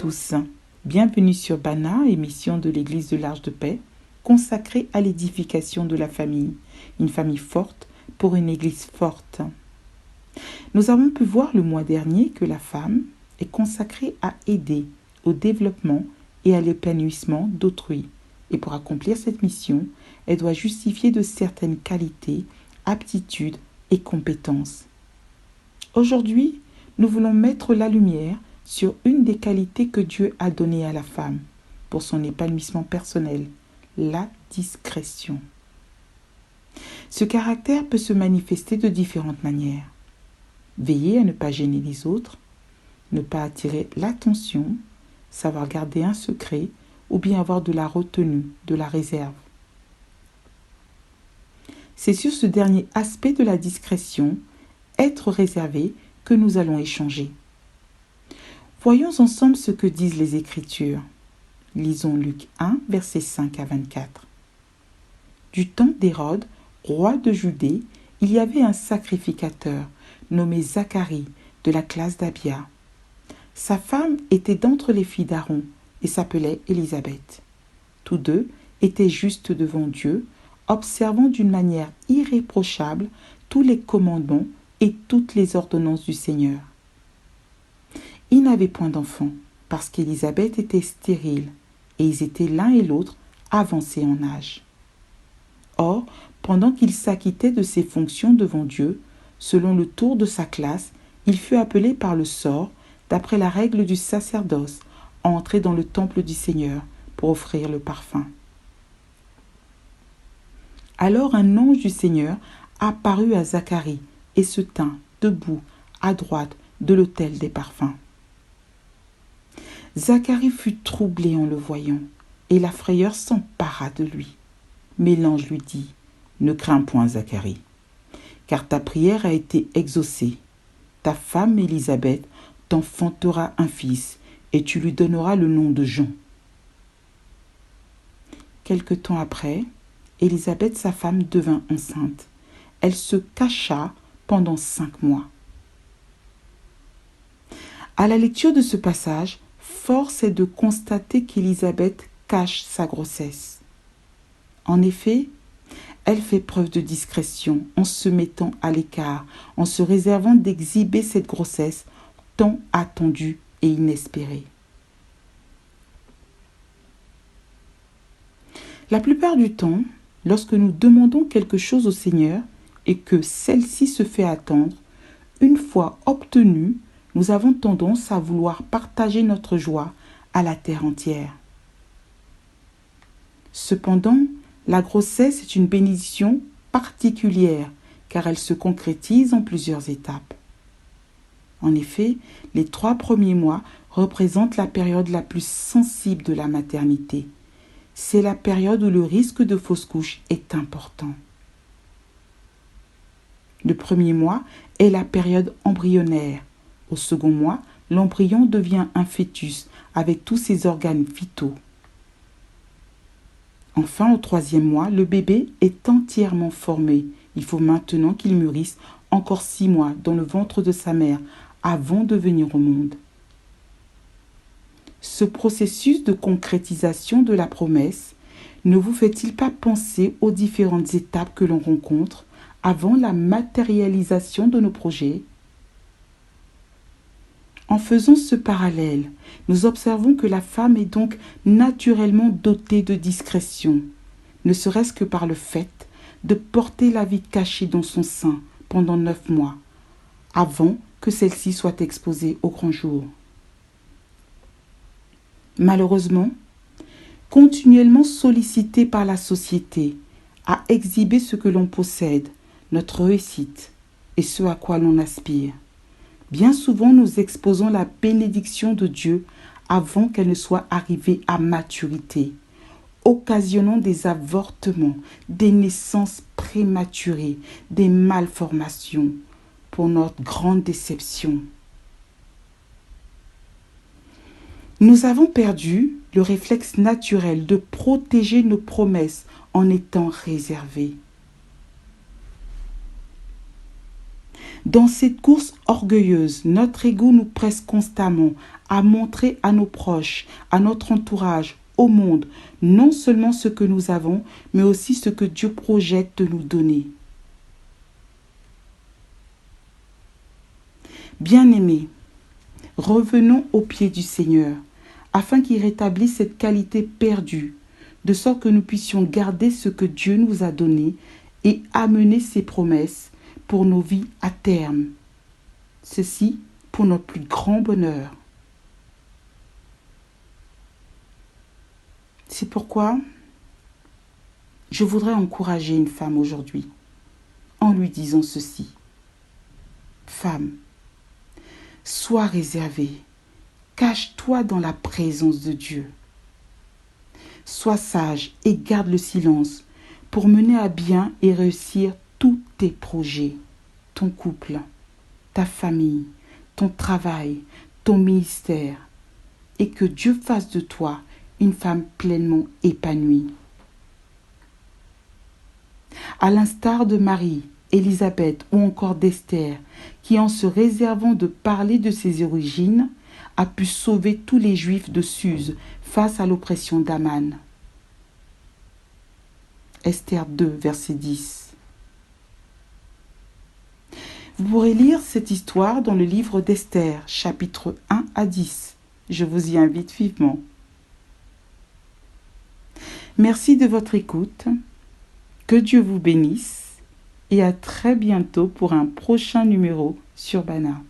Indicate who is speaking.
Speaker 1: tous, bienvenue sur Bana, émission de l'Église de l'Arche de Paix, consacrée à l'édification de la famille, une famille forte pour une Église forte. Nous avons pu voir le mois dernier que la femme est consacrée à aider au développement et à l'épanouissement d'autrui. Et pour accomplir cette mission, elle doit justifier de certaines qualités, aptitudes et compétences. Aujourd'hui, nous voulons mettre la lumière sur une des qualités que Dieu a données à la femme pour son épanouissement personnel, la discrétion. Ce caractère peut se manifester de différentes manières. Veiller à ne pas gêner les autres, ne pas attirer l'attention, savoir garder un secret ou bien avoir de la retenue, de la réserve. C'est sur ce dernier aspect de la discrétion, être réservé, que nous allons échanger. Voyons ensemble ce que disent les Écritures. Lisons Luc 1, versets 5 à 24. Du temps d'Hérode, roi de Judée, il y avait un sacrificateur nommé Zacharie de la classe d'Abia. Sa femme était d'entre les filles d'Aaron et s'appelait Élisabeth. Tous deux étaient justes devant Dieu, observant d'une manière irréprochable tous les commandements et toutes les ordonnances du Seigneur. Ils n'avaient point d'enfants, parce qu'Élisabeth était stérile, et ils étaient l'un et l'autre avancés en âge. Or, pendant qu'il s'acquittait de ses fonctions devant Dieu, selon le tour de sa classe, il fut appelé par le sort, d'après la règle du sacerdoce, à entrer dans le temple du Seigneur pour offrir le parfum. Alors un ange du Seigneur apparut à Zacharie et se tint debout à droite de l'autel des parfums. Zacharie fut troublé en le voyant, et la frayeur s'empara de lui. Mais l'ange lui dit : « Ne crains point, Zacharie, car ta prière a été exaucée. Ta femme Élisabeth t'enfantera un fils, et tu lui donneras le nom de Jean. » Quelque temps après, Élisabeth, sa femme, devint enceinte. Elle se cacha pendant 5 mois. À la lecture de ce passage, force est de constater qu'Élisabeth cache sa grossesse. En effet, elle fait preuve de discrétion en se mettant à l'écart, en se réservant d'exhiber cette grossesse tant attendue et inespérée. La plupart du temps, lorsque nous demandons quelque chose au Seigneur et que celle-ci se fait attendre, une fois obtenue, nous avons tendance à vouloir partager notre joie à la terre entière. Cependant, la grossesse est une bénédiction particulière car elle se concrétise en plusieurs étapes. En effet, les 3 premiers mois représentent la période la plus sensible de la maternité. C'est la période où le risque de fausse couche est important. Le premier mois est la période embryonnaire. Au second mois, l'embryon devient un fœtus avec tous ses organes vitaux. Enfin, au 3e mois, le bébé est entièrement formé. Il faut maintenant qu'il mûrisse encore 6 mois dans le ventre de sa mère avant de venir au monde. Ce processus de concrétisation de la promesse ne vous fait-il pas penser aux différentes étapes que l'on rencontre avant la matérialisation de nos projets ? En faisant ce parallèle, nous observons que la femme est donc naturellement dotée de discrétion, ne serait-ce que par le fait de porter la vie cachée dans son sein pendant 9 mois, avant que celle-ci soit exposée au grand jour. Malheureusement, continuellement sollicité par la société à exhiber ce que l'on possède, notre réussite et ce à quoi l'on aspire, bien souvent nous exposons la bénédiction de Dieu avant qu'elle ne soit arrivée à maturité, occasionnant des avortements, des naissances prématurées, des malformations, pour notre grande déception. Nous avons perdu le réflexe naturel de protéger nos promesses en étant réservés. Dans cette course orgueilleuse, notre ego nous presse constamment à montrer à nos proches, à notre entourage, au monde, non seulement ce que nous avons, mais aussi ce que Dieu projette de nous donner. Bien-aimés, revenons aux pieds du Seigneur, afin qu'il rétablisse cette qualité perdue, de sorte que nous puissions garder ce que Dieu nous a donné et amener ses promesses pour nos vies à terme. Ceci pour notre plus grand bonheur. C'est pourquoi je voudrais encourager une femme aujourd'hui en lui disant ceci. Femme, sois réservée, cache-toi dans la présence de Dieu. Sois sage et garde le silence pour mener à bien et réussir tous tes projets, ton couple, ta famille, ton travail, ton ministère, et que Dieu fasse de toi une femme pleinement épanouie. À l'instar de Marie, Élisabeth ou encore d'Esther, qui en se réservant de parler de ses origines, a pu sauver tous les Juifs de Suse face à l'oppression d'Aman. Esther 2, verset 10. Vous pourrez lire cette histoire dans le livre d'Esther, chapitres 1 à 10. Je vous y invite vivement. Merci de votre écoute. Que Dieu vous bénisse et à très bientôt pour un prochain numéro sur Bana.